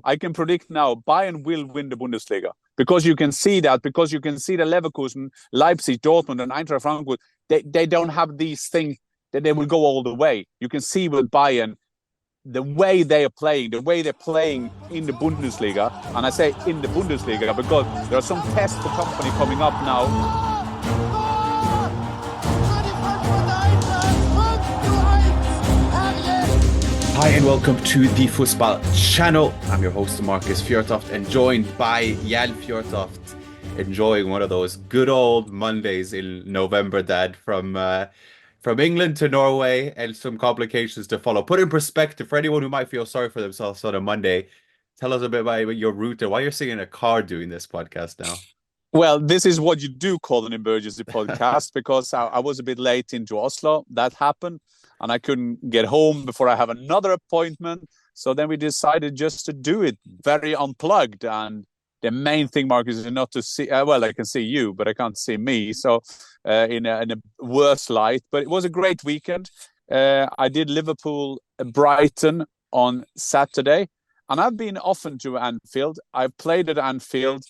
I can predict now Bayern will win the Bundesliga because you can see that, because you can see the Leverkusen, Leipzig, Dortmund, and Eintracht Frankfurt, they don't have these things that they will go all the way. You can see with Bayern, the way they're playing in the Bundesliga, and I say in the Bundesliga because there are some tests for company coming up now. Hi and welcome to the Fußball channel. I'm your host Markus Fjørtoft and joined by Jan Fjørtoft, enjoying one of those good old Mondays in November, Dad, from England to Norway, and some complications to follow. Put in perspective for anyone who might feel sorry for themselves on a Monday. Tell us a bit about your route and why you're sitting in a car doing this podcast now. Well, this is what you do call an emergency podcast because I was a bit late into Oslo. That happened. And I couldn't get home before I have another appointment. So then we decided just to do it very unplugged. And the main thing, Marcus, is not to see, well, I can see you, but I can't see me. So in a worse light. But it was a great weekend. I did Liverpool-Brighton on Saturday. And I've been often to Anfield. I've played at Anfield.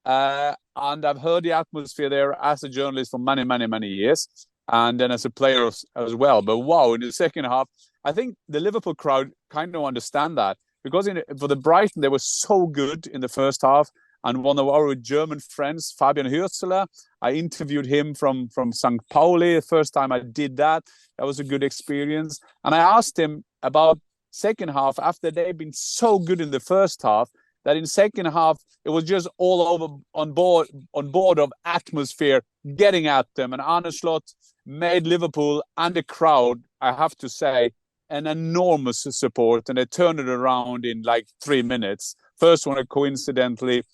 And I've heard the atmosphere there as a journalist for many, many, many years. And then as a player as well. But wow, in the second half, I think the Liverpool crowd kind of understand that. Because for the Brighton, they were so good in the first half. And one of our German friends, Fabian Hürzeler, I interviewed him from St. Pauli. The first time I did that, that was a good experience. And I asked him about second half, after they've been so good in the first half, that in second half, it was just all over on board of atmosphere, getting at them. And Arne Slot made Liverpool and the crowd, I have to say, an enormous support. And they turned it around in like 3 minutes. First one, coincidentally,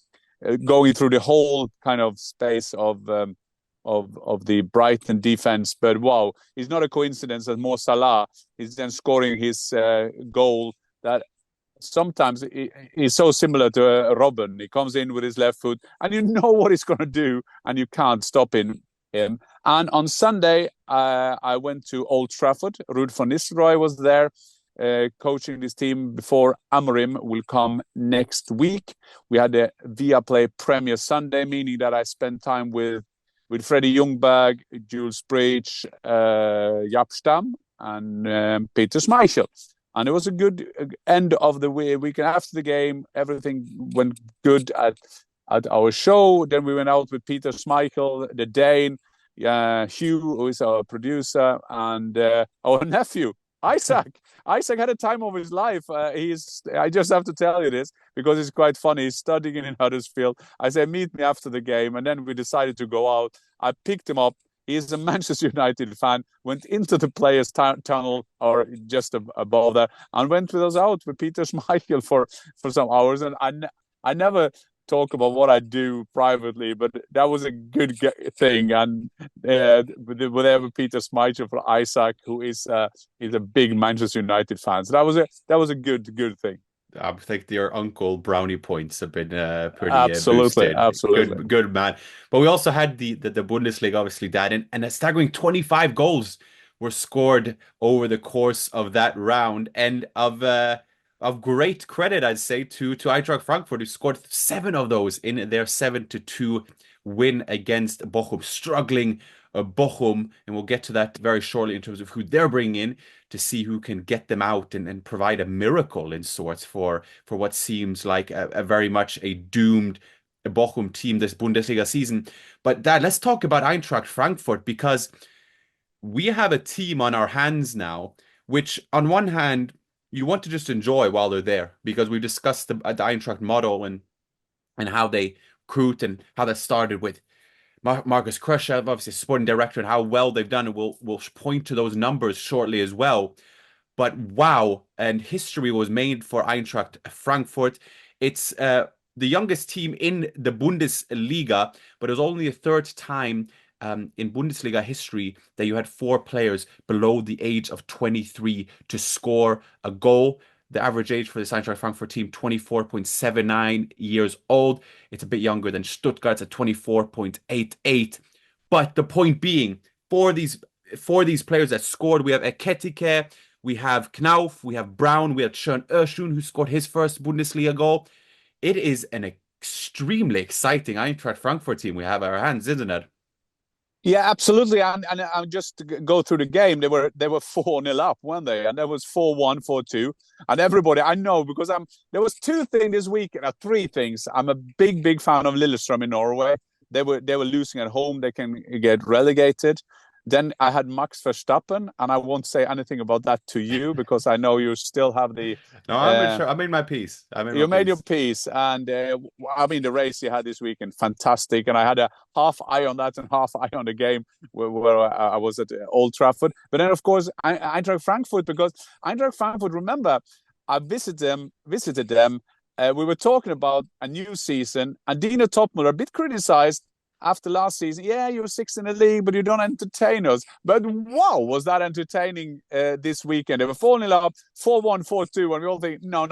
going through the whole kind of space of the Brighton defense. But wow, it's not a coincidence that Mo Salah is then scoring his goal that sometimes he's so similar to Robben. He comes in with his left foot and you know what he's going to do and you can't stop him. And on Sunday, I went to Old Trafford. Ruud van Nistelrooy was there coaching this team before Amorim will come next week. We had the Viaplay Premier Sunday, meaning that I spent time with Freddie Ljungberg, Jules Bridge, Jaap Stam and Peter Schmeichel. And it was a good end of the weekend. After the game, everything went good at our show. Then we went out with Peter Schmeichel, the Dane, Hugh, who is our producer, and our nephew, Isaac. Isaac had a time of his life. I just have to tell you this because it's quite funny. He's studying in Huddersfield. I said, meet me after the game. And then we decided to go out. I picked him up. He's a Manchester United fan, went into the players' tunnel or just above there and went with us out with Peter Schmeichel for some hours. And I never talk about what I do privately, but that was a good thing. And with Peter Schmeichel for Isaac, who is a big Manchester United fan. So that was a good thing. I think your uncle brownie points have been pretty absolutely, boosted. absolutely good man. But we also had the Bundesliga, obviously, Dad, and a staggering 25 goals were scored over the course of that round, and of great credit, I'd say, to Eintracht Frankfurt, who scored 7 of those in their 7-2 win against Bochum, struggling Bochum, and we'll get to that very shortly in terms of who they're bringing in to see who can get them out and provide a miracle in sorts for what seems like a very much a doomed Bochum team this Bundesliga season. But Dad, let's talk about Eintracht Frankfurt, because we have a team on our hands now, which on one hand, you want to just enjoy while they're there, because we've discussed the Eintracht model and how they recruit and how that started with Markus Krösche, obviously sporting director, and how well they've done. And we'll point to those numbers shortly as well. But wow, and history was made for Eintracht Frankfurt. It's the youngest team in the Bundesliga, but it was only the third time in Bundesliga history that you had 4 players below the age of 23 to score a goal. The average age for this Eintracht Frankfurt team, 24.79 years old. It's a bit younger than Stuttgart's at 24.88. But the point being, for these players that scored, we have Eketike, We have Knauf, we have Brown, we have Schön Öztürk, who scored his first Bundesliga goal. It is an extremely exciting Eintracht Frankfurt team we have at our hands, isn't it? Yeah, absolutely. And just to go through the game, they were 4-0 up, weren't they? And there was 4-1, 4-2. And everybody, I know, because there was two things this week, three things. I'm a big fan of Lillestrøm in Norway. They were losing at home. They can get relegated. Then I had Max Verstappen, and I won't say anything about that to you because I know you still have the. No, I'm sure. I made my peace. You made your peace, and I mean the race you had this weekend, fantastic. And I had a half eye on that and half eye on the game where I was at Old Trafford. But then, of course, Eintracht Frankfurt, because Eintracht Frankfurt. Remember, I visited them. We were talking about a new season, and Dino Topmüller, a bit criticized after last season. Yeah, you're sixth in the league, but you don't entertain us. But wow, was that entertaining this weekend? They were 4-0 up, 4-1, 4-2, and we all think, no,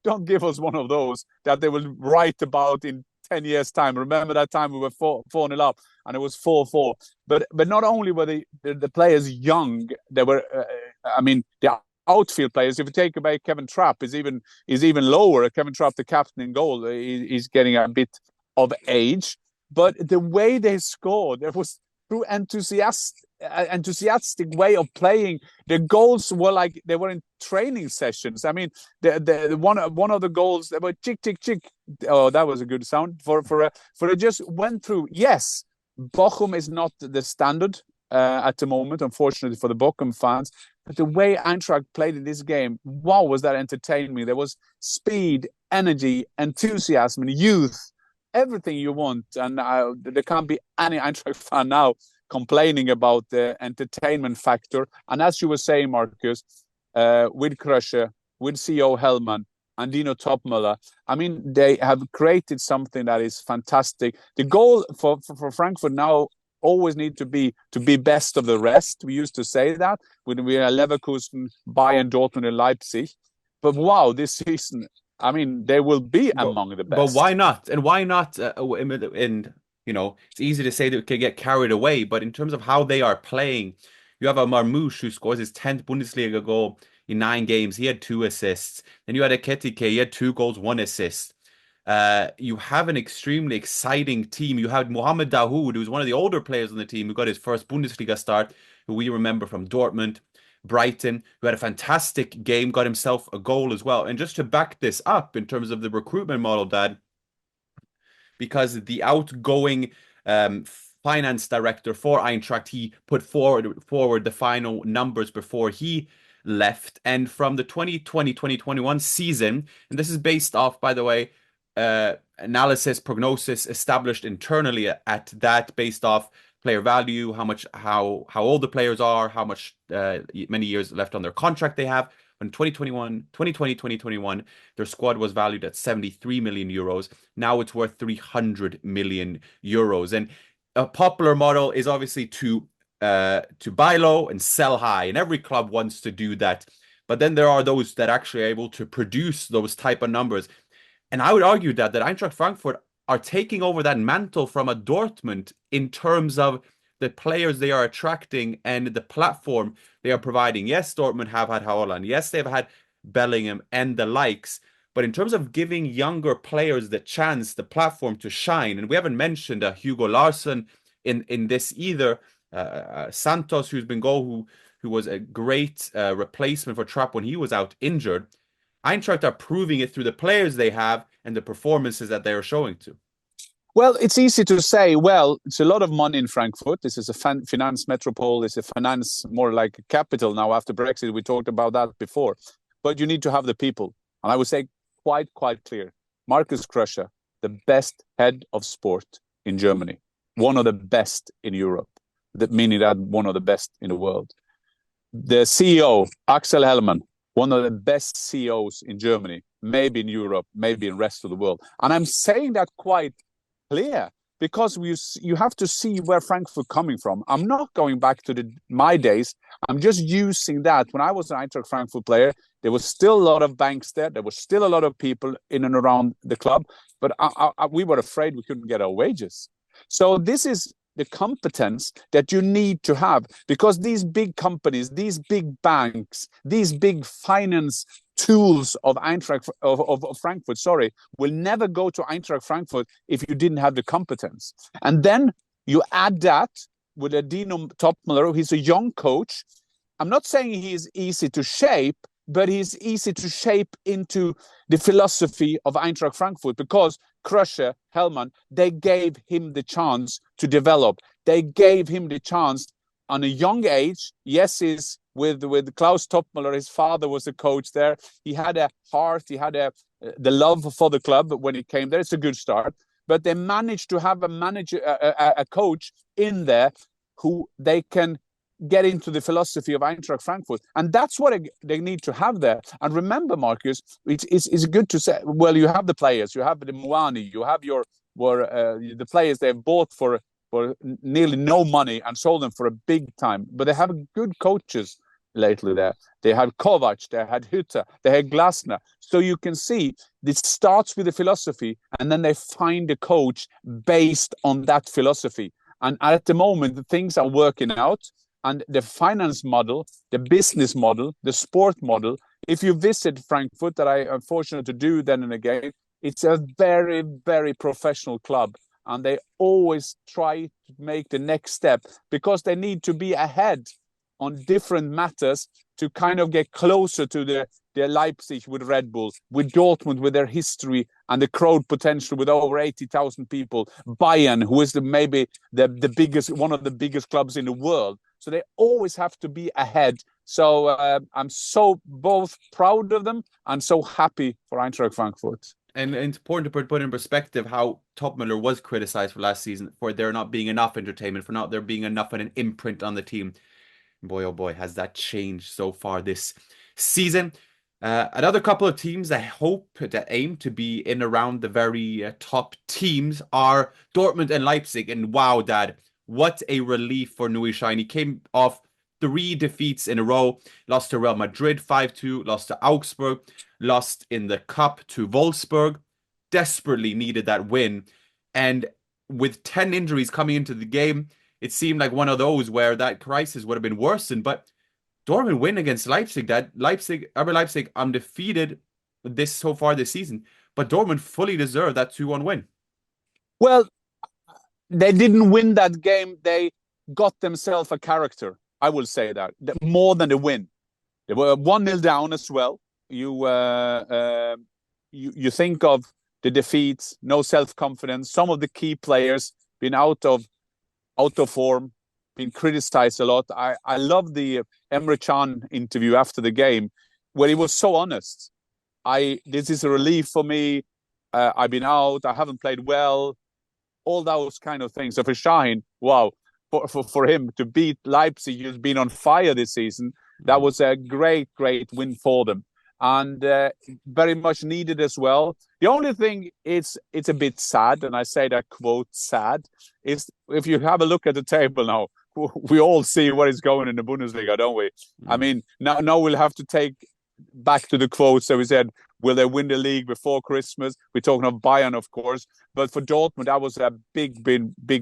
don't give us one of those that they will write about in 10 years' time. Remember that time we were 4-0 up, and it was 4-4. But not only were the players young, they were, the outfield players. If you take away Kevin Trapp, is even lower. Kevin Trapp, the captain in goal, he's getting a bit of age. But the way they scored, it was through enthusiastic way of playing. The goals were like they were in training sessions. I mean, the one of the goals, they were chick chick chick. Oh, that was a good sound for it. Just went through. Yes, Bochum is not the standard at the moment, unfortunately for the Bochum fans. But the way Eintracht played in this game, wow, was that entertaining! There was speed, energy, enthusiasm, youth. Everything you want, and there can't be any Eintracht fan now complaining about the entertainment factor. And as you were saying, Marcus, with Krösche, with CEO Hellman, and Dino Topmüller, I mean, they have created something that is fantastic. The goal for Frankfurt now always need to be best of the rest. We used to say that when we are Leverkusen, Bayern, Dortmund, and Leipzig. But wow, this season, I mean, they will be among the best. But why not? And why not? And it's easy to say that we can get carried away. But in terms of how they are playing, you have a Marmoush who scores his 10th Bundesliga goal in 9 games. He had 2 assists. Then you had Ekitike. He had 2 goals, 1 assist. You have an extremely exciting team. You have Mohamed Dahoud, who's one of the older players on the team, who got his first Bundesliga start, who we remember from Dortmund. Brighton, who had a fantastic game, got himself a goal as well. And just to back this up in terms of the recruitment model, Dad, because the outgoing finance director for Eintracht, he put forward the final numbers before he left. And from the 2020-2021 season, and this is based off, by the way, analysis, prognosis established internally at that, based off player value, how old the players are, how much many years left on their contract they have. In 2020-2021, their squad was valued at 73 million euros. Now it's worth 300 million euros. And a popular model is obviously to buy low and sell high, and every club wants to do that. But then there are those that actually are able to produce those type of numbers. And I would argue that Eintracht Frankfurt are taking over that mantle from a Dortmund in terms of the players they are attracting and the platform they are providing. Yes, Dortmund have had Haaland. Yes, they've had Bellingham and the likes. But in terms of giving younger players the chance, the platform to shine, and we haven't mentioned Hugo Larsson in this either. Santos, who's been who was a great replacement for Trapp when he was out injured. Eintracht are proving it through the players they have and the performances that they are showing to. Well, it's easy to say, well, it's a lot of money in Frankfurt. This is a finance metropole. It's a finance more like a capital now after Brexit. We talked about that before. But you need to have the people. And I would say quite clear. Markus Krösche, the best head of sport in Germany. One of the best in Europe. Meaning that one of the best in the world. The CEO, Axel Hellmann, one of the best CEOs in Germany, maybe in Europe, maybe in the rest of the world. And I'm saying that quite clear because you have to see where Frankfurt coming from. I'm not going back to my days. I'm just using that. When I was an Eintracht Frankfurt player, there was still a lot of banks there. There was still a lot of people in and around the club. But we were afraid we couldn't get our wages. So this is the competence that you need to have, because these big companies, these big banks, these big finance tools of Eintracht of Frankfurt, will never go to Eintracht Frankfurt if you didn't have the competence. And then you add that with a Dino Topmüller. He's a young coach. I'm not saying he is easy to shape, but he's easy to shape into the philosophy of Eintracht Frankfurt, because Krösche, Hellman, they gave him the chance to develop. They gave him the chance on a young age. Yes, he's with Klaus Topmüller. His father was a coach there. He had a heart. He had the love for the club when he came there. It's a good start. But they managed to have a coach in there who they can get into the philosophy of Eintracht Frankfurt. And that's what they need to have there. And remember, Marcus, it's good to say, well, you have the players, you have the Muani, you have the players they've bought for nearly no money and sold them for a big time. But they have good coaches lately there. They had Kovac, they had Hütter, they had Glasner. So you can see this starts with the philosophy, and then they find a coach based on that philosophy. And at the moment, things are working out. And the finance model, the business model, the sport model, if you visit Frankfurt, that I am fortunate to do then and again, it's a very, very professional club. And they always try to make the next step, because they need to be ahead on different matters to kind of get closer to the Leipzig with Red Bull, with Dortmund with their history and the crowd potential with over 80,000 people, Bayern, who is maybe the biggest, one of the biggest clubs in the world. So they always have to be ahead. So I'm so both proud of them and so happy for Eintracht Frankfurt. And it's important to put in perspective how Topmüller was criticized for last season for there not being enough entertainment, for not there being enough of an imprint on the team. Boy, oh boy, has that changed so far this season. Another couple of teams I hope that aim to be in around the very top teams are Dortmund and Leipzig. And wow, Dad, what a relief for Nui Sahin. He came off 3 defeats in a row, lost to Real Madrid 5-2, lost to Augsburg, lost in the cup to Wolfsburg, desperately needed that win. And with 10 injuries coming into the game, it seemed like one of those where that crisis would have been worsened. But Dortmund win against Leipzig. RB Leipzig undefeated so far this season, but Dortmund fully deserved that 2-1 win. Well, they didn't win that game. They got themselves a character. I will say that more than a win. They were 1-0 down as well. You think of the defeats, no self-confidence. Some of the key players been out of form, been criticized a lot. I love the Emre Can interview after the game, where he was so honest. This is a relief for me. I've been out. I haven't played well. All those kind of things. So for Sahin, wow, for him to beat Leipzig, who's been on fire this season, that was a great win for them, and very much needed as well. The only thing it's a bit sad, and I say that quote sad, is if you have a look at the table now, we all see what is going in the Bundesliga, don't we? I mean, now we'll have to take back to the quote. So we said, will they win the league before Christmas? We're talking of Bayern, of course. But for Dortmund, that was a big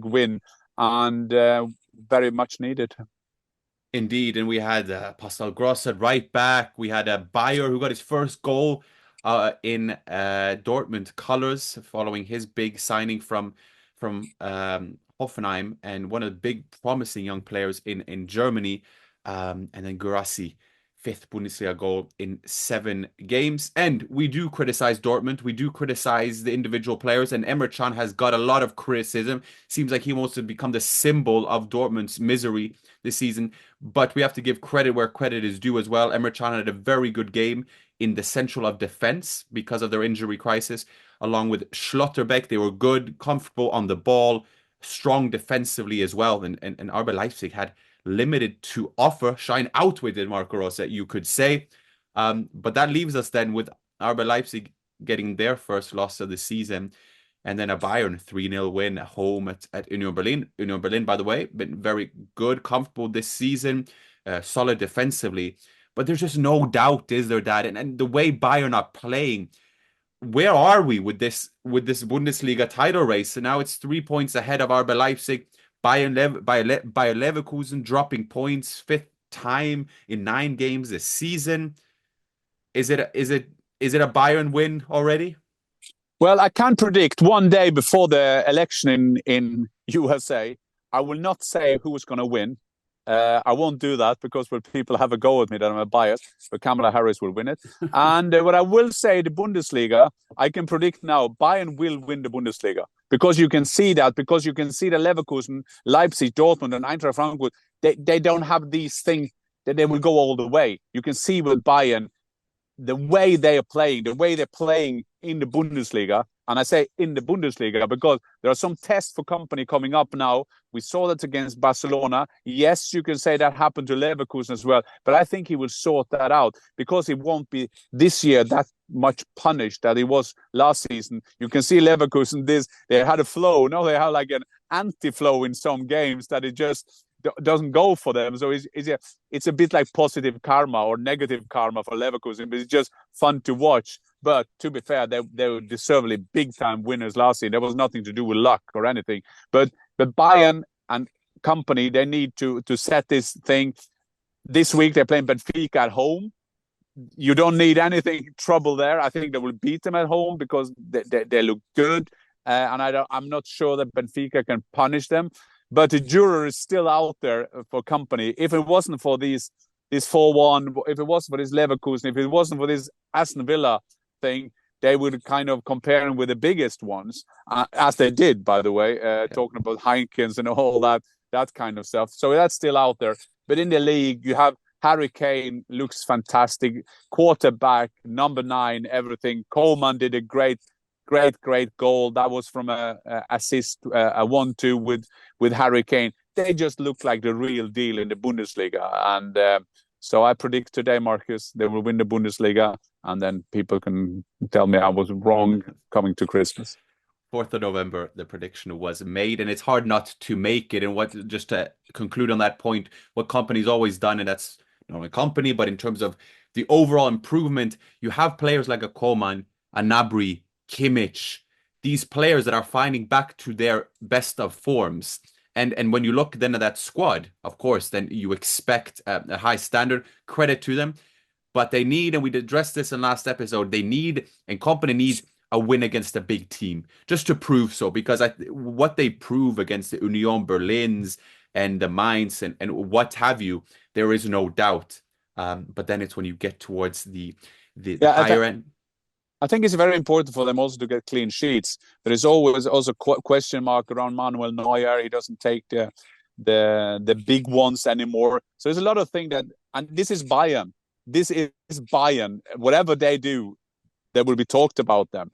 win, and very much needed. Indeed. And we had Pascal Gross at right back. We had Bayer, who got his first goal in Dortmund colours following his big signing from Hoffenheim, and one of the big promising young players in Germany. And then Guirassy, 5th Bundesliga goal in 7 games. And we do criticize Dortmund. We do criticize the individual players. And Emre Can has got a lot of criticism. Seems like he wants to become the symbol of Dortmund's misery this season. But we have to give credit where credit is due as well. Emre Can had a very good game in the central of defense because of their injury crisis. Along with Schlotterbeck, they were good, comfortable on the ball, strong defensively as well. And RB Leipzig had limited to offer. Sahin outwitted Marco Rose, you could say. But that leaves us then with RB Leipzig getting their first loss of the season. And then a Bayern 3-0 win at home at Union Berlin. Union Berlin, by the way, been very good, comfortable this season, solid defensively. But there's just no doubt, is there, Dad? And the way Bayern are playing, where are we with this Bundesliga title race? So now it's 3 points ahead of RB Leipzig, Bayer Leverkusen dropping points, fifth time in 9 games this season. Is it a Bayern win already? Well, I can predict one day before the election in USA. I will not say who's going to win. I won't do that because when people have a go at me that I'm a bias, but Kamala Harris will win it. And what I will say, the Bundesliga, I can predict now, Bayern will win the Bundesliga because you can see that, because you can see the Leverkusen, Leipzig, Dortmund, and Eintracht Frankfurt, they don't have these things that they will go all the way. You can see with Bayern, the way they're playing in the Bundesliga, and I say in the Bundesliga because there are some tests for company coming up now. We saw that against Barcelona. Yes, you can say that happened to Leverkusen as well, but I think he will sort that out because he won't be this year that much punished that he was last season. You can see Leverkusen, they had a flow. No, they had like an anti-flow in some games that it just doesn't go for them. So it's a bit like positive karma or negative karma for Leverkusen, but it's just fun to watch. But to be fair, they were deservedly big-time winners last year. There was nothing to do with luck or anything. But Bayern and company, they need to set this thing. This week, they're playing Benfica at home. You don't need anything trouble there. I think they will beat them at home because they look good. And I'm not sure that Benfica can punish them. But the jury is still out there for company. If it wasn't for this 4-1, if it wasn't for this Leverkusen, if it wasn't for this Aston Villa thing, they would kind of compare them with the biggest ones, as they did, by the way, talking about Heinkens and all that kind of stuff. So that's still out there. But in the league, you have Harry Kane, looks fantastic. Quarterback, number 9, everything. Coleman did a great goal. That was from a assist, a 1-2 with Harry Kane. They just look like the real deal in the Bundesliga. And so I predict today, Marcus, they will win the Bundesliga. And then people can tell me I was wrong coming to Christmas. 4th of November, the prediction was made, and it's hard not to make it. And just to conclude on that point, what company's always done, and that's not only company, but in terms of the overall improvement, you have players like a Coleman, a Gnabry, Kimmich, these players that are finding back to their best of forms. And when you look then at that squad, of course, then you expect a high standard. Credit to them. But they need, and we addressed this in last episode, and company needs a win against a big team just to prove so. Because what they prove against the Union Berlins and the Mainz and what have you, there is no doubt. But then it's when you get towards the higher end. I think it's very important for them also to get clean sheets. There is always also question mark around Manuel Neuer. He doesn't take the big ones anymore. So there's a lot of things and this is Bayern. This is Bayern. Whatever they do, there will be talked about them.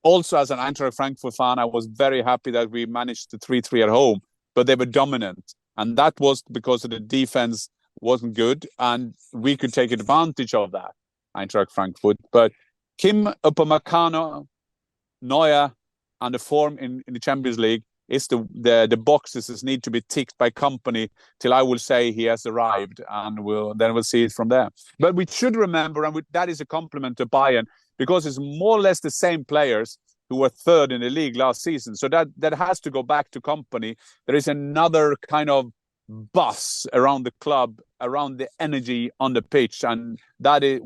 Also, as an Eintracht Frankfurt fan, I was very happy that we managed the 3-3 at home, but they were dominant. And that was because of the defense wasn't good, and we could take advantage of that, Eintracht Frankfurt. But Kim Upamecano, Neuer, and the form in the Champions League is the boxes that need to be ticked by company till I will say he has arrived, and we'll see it from there. But we should remember, and that is a compliment to Bayern, because it's more or less the same players who were third in the league last season. So that has to go back to company. There is another kind of buzz around the club, around the energy on the pitch, and that is,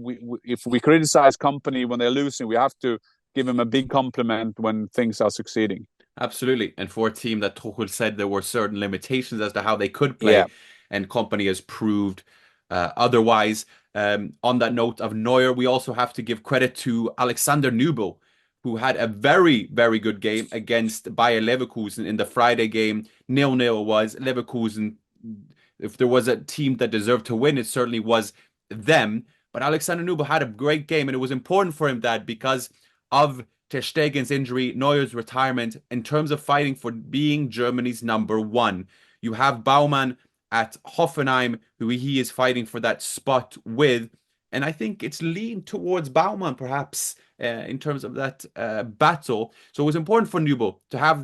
if we criticize company when they're losing, we have to give them a big compliment when things are succeeding. Absolutely. And for a team that Tuchel said there were certain limitations as to how they could play, and company has proved otherwise. On that note of Neuer, we also have to give credit to Alexander Nübel, who had a very, very good game against Bayer Leverkusen in the Friday game. 0-0 was Leverkusen. If there was a team that deserved to win, it certainly was them. But Alexander Nübel had a great game, and it was important for him that because of Ter Stegen's injury, Neuer's retirement, in terms of fighting for being Germany's number 1. You have Baumann at Hoffenheim, who he is fighting for that spot with. And I think it's leaned towards Baumann, perhaps, in terms of that battle. So it was important for Nübel to have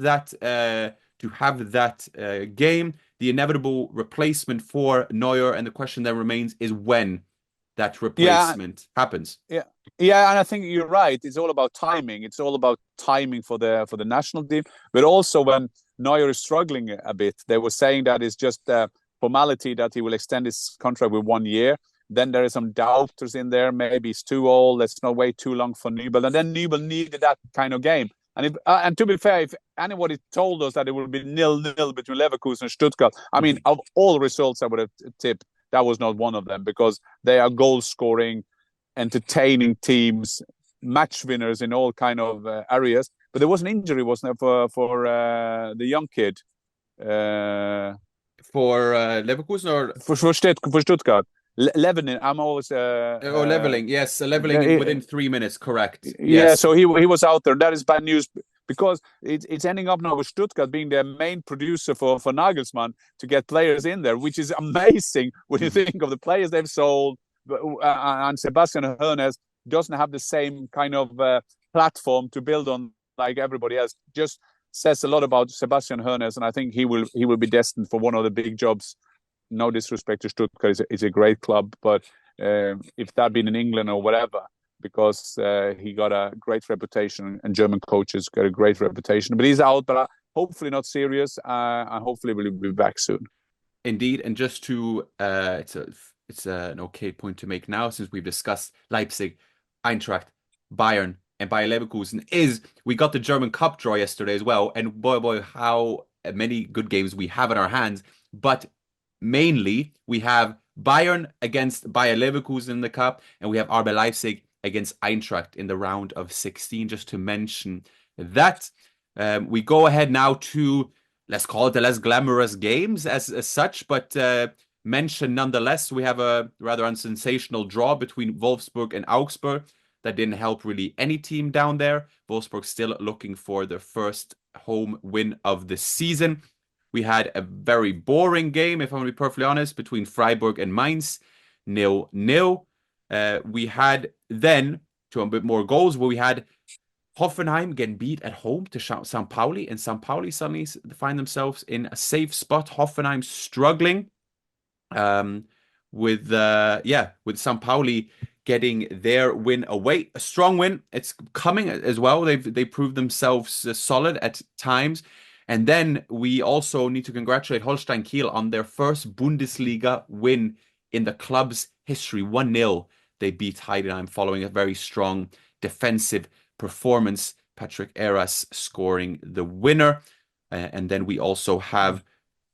that game, the inevitable replacement for Neuer. And the question that remains is when that replacement happens. Yeah, and I think you're right. It's all about timing. It's all about timing for the national team, but also Neuer is struggling a bit. They were saying that it's just a formality that he will extend his contract with 1 year. Then there is some doubters in there. Maybe he's too old. Let's not wait too long for Nübel. And then Nübel needed that kind of game. And to be fair, if anybody told us that it would be 0-0 between Leverkusen and Stuttgart, I mean, of all results I would have tipped, that was not one of them, because they are goal-scoring, entertaining teams, match winners in all kind of areas. But there was an injury, wasn't there, for the young kid? For Leverkusen or for Stuttgart? Leveling. I'm always leveling. Yes, leveling within 3 minutes. Correct. Yeah, yes. So he was out there. That is bad news, because it's ending up now with Stuttgart being the main producer for Nagelsmann to get players in there, which is amazing when you think of the players they've sold. And Sebastian Hoeneß doesn't have the same kind of platform to build on like everybody else. Just says a lot about Sebastian Hoeneß, and I think he will be destined for one of the big jobs. No disrespect to Stuttgart, it's a great club, but if that been in England or whatever, because he got a great reputation and German coaches got a great reputation. But he's out, but hopefully not serious, and hopefully we'll be back soon. Indeed, and just to it's an okay point to make now, since we've discussed Leipzig, Eintracht, Bayern, and Bayer Leverkusen, is we got the German Cup draw yesterday as well, and boy, how many good games we have in our hands. But mainly, we have Bayern against Bayer Leverkusen in the cup, and we have RB Leipzig against Eintracht in the round of 16, just to mention that. We go ahead now to, let's call it the less glamorous games as such, but mention nonetheless, we have a rather unsensational draw between Wolfsburg and Augsburg that didn't help really any team down there. Wolfsburg still looking for their first home win of the season. We had a very boring game, if I'm going to be perfectly honest, between Freiburg and Mainz, 0-0. We had then, to a bit more goals, where we had Hoffenheim getting beat at home to St. Pauli, and St. Pauli suddenly find themselves in a safe spot. Hoffenheim struggling with St. Pauli getting their win away. A strong win. It's coming as well. They proved themselves solid at times. And then we also need to congratulate Holstein Kiel on their first Bundesliga win in the club's history. 1-0. They beat Heidenheim following a very strong defensive performance. Patrick Eras scoring the winner. And then we also have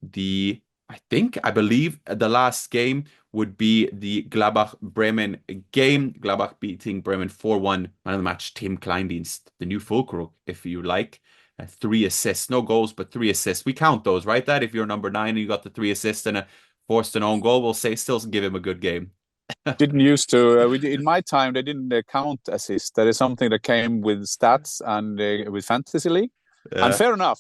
I believe the last game would be the Gladbach-Bremen game. Gladbach beating Bremen 4-1. Man of the match, Tim Kleindienst, the new Fulkrug, if you like. 3 assists, no goals, but 3 assists. We count those, right? That if you're number 9 and you got the 3 assists and forced an own goal, we'll say still give him a good game. Didn't used to. In my time, they didn't count assists. That is something that came with stats and with fantasy league. Yeah. And fair enough.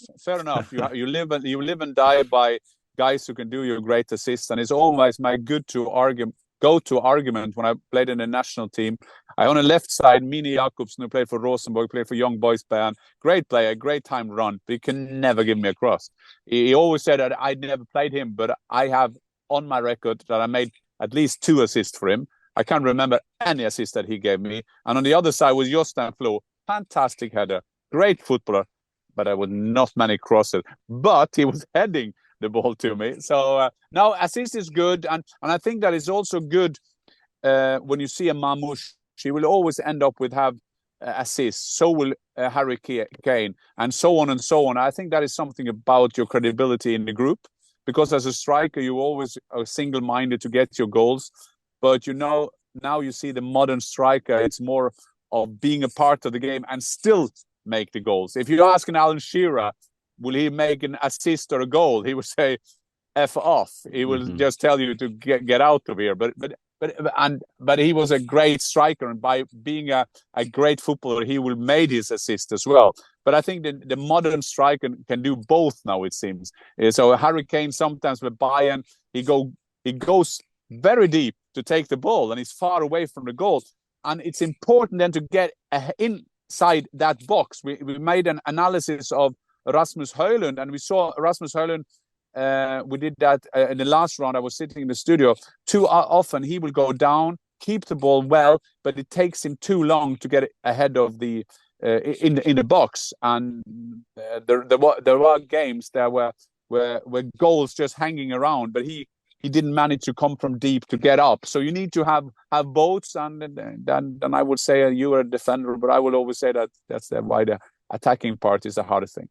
You live and die by guys who can do your great assists, and it's always my go-to argument when I played in the national team. I on the left side, Mini Jakobsen, who played for Rosenborg, played for Young Boys Bayern. Great player, great time run, but he can never give me a cross. He always said that I'd never played him, but I have on my record that I made at least 2 assists for him. I can't remember any assist that he gave me. And on the other side was Jostein Flo, fantastic header, great footballer, but I would not many crosses. But he was heading the ball to me. So now assist is good, and I think that is also good when you see a Mamouche. She will always end up with have assists. So will Harry Kane, and so on and so on. I think that is something about your credibility in the group, because as a striker you always are single-minded to get your goals. But now you see the modern striker, it's more of being a part of the game and still make the goals. If you ask an Alan Shearer, will he make an assist or a goal? He would say, "F off." He will just tell you to get out of here. But he was a great striker, and by being a great footballer, he will made his assist as well. But I think the modern striker can do both now, it seems. So Harry Kane sometimes with Bayern, he goes very deep to take the ball, and he's far away from the goal. And it's important then to get inside that box. We made an analysis of Rasmus Højlund, and we saw Rasmus Højlund. We did that in the last round. I was sitting in the studio. Too often he will go down, keep the ball well, but it takes him too long to get ahead of the in the box, and there were games there where goals just hanging around, but he didn't manage to come from deep to get up. So you need to have both, and then I would say you are a defender, but I would always say that's why the attacking part is the hardest thing.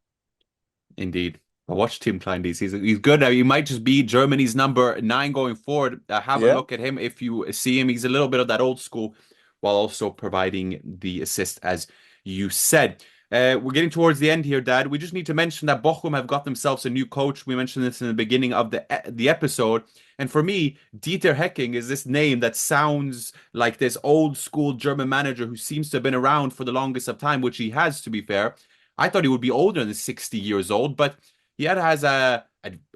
Indeed. I watched Tim Klein this season. He's good. He might just be Germany's number 9 going forward. Have a look at him if you see him. He's a little bit of that old school, while also providing the assist, as you said. We're getting towards the end here, Dad. We just need to mention that Bochum have got themselves a new coach. We mentioned this in the beginning of the episode. And for me, Dieter Hecking is this name that sounds like this old school German manager who seems to have been around for the longest of time, which he has, to be fair. I thought he would be older than 60 years old, but he has a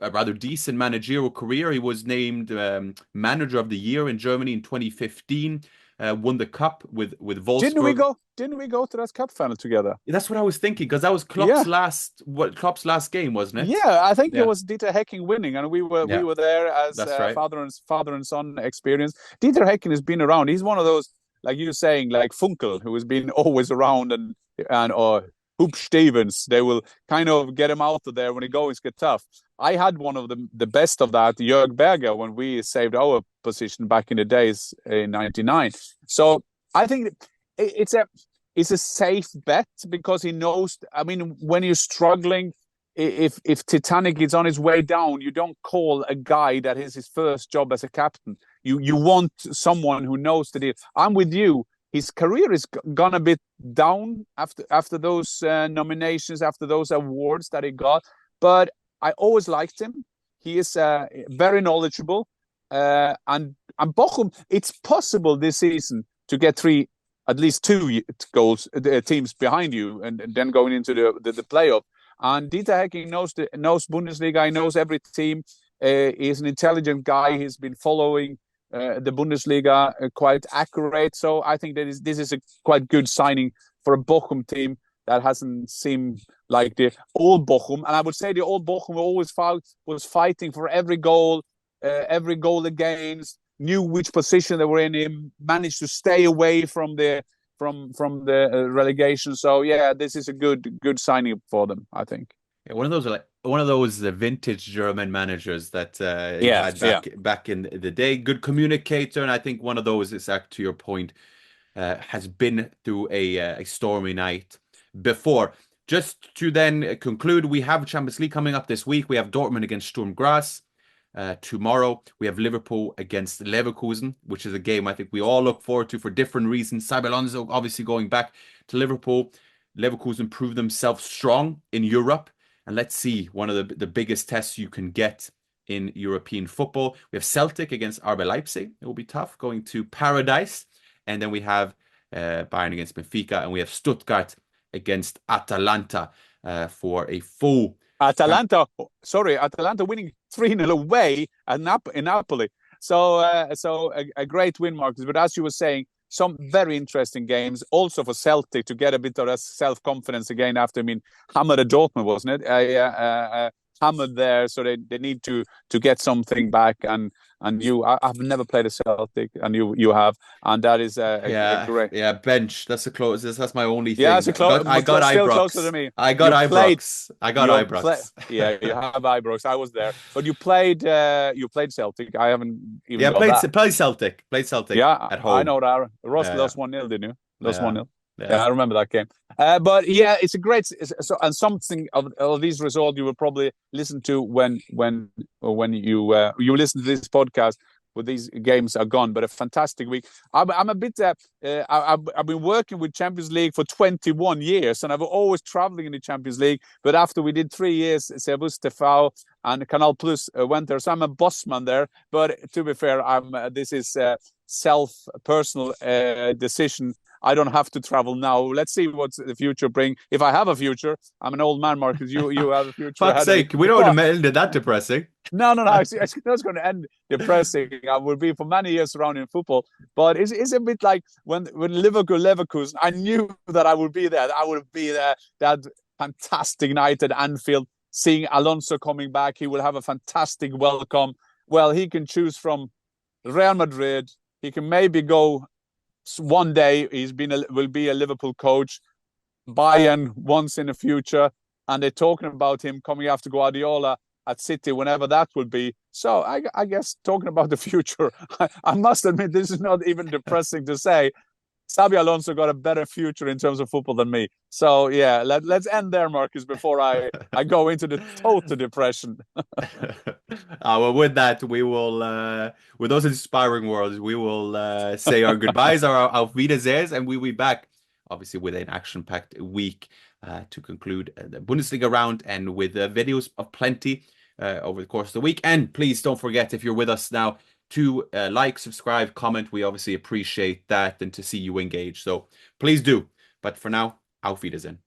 rather decent managerial career. He was named Manager of the Year in Germany in 2015. Won the cup with Wolfsburg. Didn't we go to that cup final together? That's what I was thinking, because that was Klopp's last game, wasn't it? Yeah, I think it was Dieter Hecking winning, and we were there as right. father and son experience. Dieter Hecking has been around. He's one of those, like you're saying, like Funkel, who has been always around, or Hoop Stevens. They will kind of get him out of there when it goes get tough. I had one of the best of that, Jörg Berger, when we saved our position back in the days in '99. So I think it's a safe bet, because he knows. I mean, when you're struggling, if Titanic is on his way down, you don't call a guy that is his first job as a captain. You want someone who knows the deal. I'm with you. His career is gone a bit down after those nominations, after those awards that he got. But I always liked him. He is very knowledgeable. And Bochum, it's possible this season to get at least 2 goals, teams behind you, and then going into the playoff. And Dieter Hecking knows Bundesliga. He knows every team. He's an intelligent guy. He's been following the Bundesliga quite accurate. So I think that this is a quite good signing for a Bochum team that hasn't seemed like the old Bochum. And I would say the old Bochum was fighting for every goal against, knew which position they were in, managed to stay away from the relegation. So yeah, this is a good signing for them, I think. Yeah, one of those vintage German managers that he had back in the day. Good communicator, and I think one of those is, to your point, has been through a stormy night before. Just to then conclude, we have Champions League coming up this week. We have Dortmund against Sturm Graz. Tomorrow, we have Liverpool against Leverkusen, which is a game I think we all look forward to for different reasons. Xabi Alonso obviously going back to Liverpool. Leverkusen proved themselves strong in Europe. And let's see, one of the biggest tests you can get in European football. We have Celtic against RB Leipzig. It will be tough going to Paradise. And then we have Bayern against Benfica. And we have Stuttgart against Atalanta for a full... Atalanta winning 3-0 away in Napoli. So a great win, Marcus. But as you were saying, some very interesting games also for Celtic to get a bit of self-confidence again after, hammered at Dortmund, wasn't it? Hammered there, so they need to get something back. And I've never played a Celtic, and you have, and that is a great. Yeah, bench. That's the closest. That's my only thing. Yeah, it's I got Ibrox. Closer to me. I got Ibrox. Yeah, you have Ibrox. I was there, but you played Celtic. I haven't even. Yeah, played Celtic. Played Celtic. Yeah, at home. I know that. Ross lost 1-0, didn't you? Lost 1-0. Yeah, I remember that game. But yeah, it's a great and something of these results you will probably listen to when you listen to this podcast when these games are gone. But a fantastic week. I'm a bit. I've been working with Champions League for 21 years, and I've always traveling in the Champions League. But after we did 3 years, Servus TV and Canal Plus went there, so I'm a bossman there. But to be fair, this is personal decision. I don't have to travel now. Let's see what the future brings. If I have a future, I'm an old man, Marcus. You have a future. Fuck's sake, we don't want to end it that depressing. No. It's not going to end depressing. I will be for many years around in football. But it's a bit like when Leverkusen, I knew that I would be there. I would be there that fantastic night at Anfield, seeing Alonso coming back. He will have a fantastic welcome. Well, he can choose from Real Madrid. He can maybe go... One day will be a Liverpool coach. Bayern once in the future, and they're talking about him coming after Guardiola at City whenever that will be. So I guess talking about the future, I must admit this is not even depressing to say. Xabi Alonso got a better future in terms of football than me. So yeah, let's end there, Marcus, before I go into the total depression. Well, with that, we will, with those inspiring words, we will say our goodbyes, our Auf Wiedersehens, and we'll be back, obviously, with an action-packed week to conclude the Bundesliga round and with videos of plenty over the course of the week. And please don't forget, if you're with us now, to like, subscribe, comment. We obviously appreciate that, and to see you engage. So please do. But for now, Auf Wiedersehen.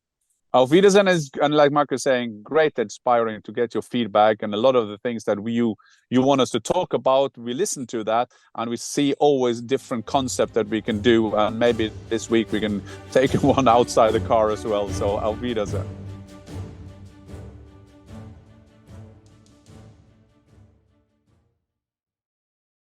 Auf Wiedersehen is, and like Marcus is saying, great, inspiring to get your feedback, and a lot of the things that you want us to talk about, we listen to that, and we see always different concept that we can do, and maybe this week we can take one outside the car as well. So Auf Wiedersehen.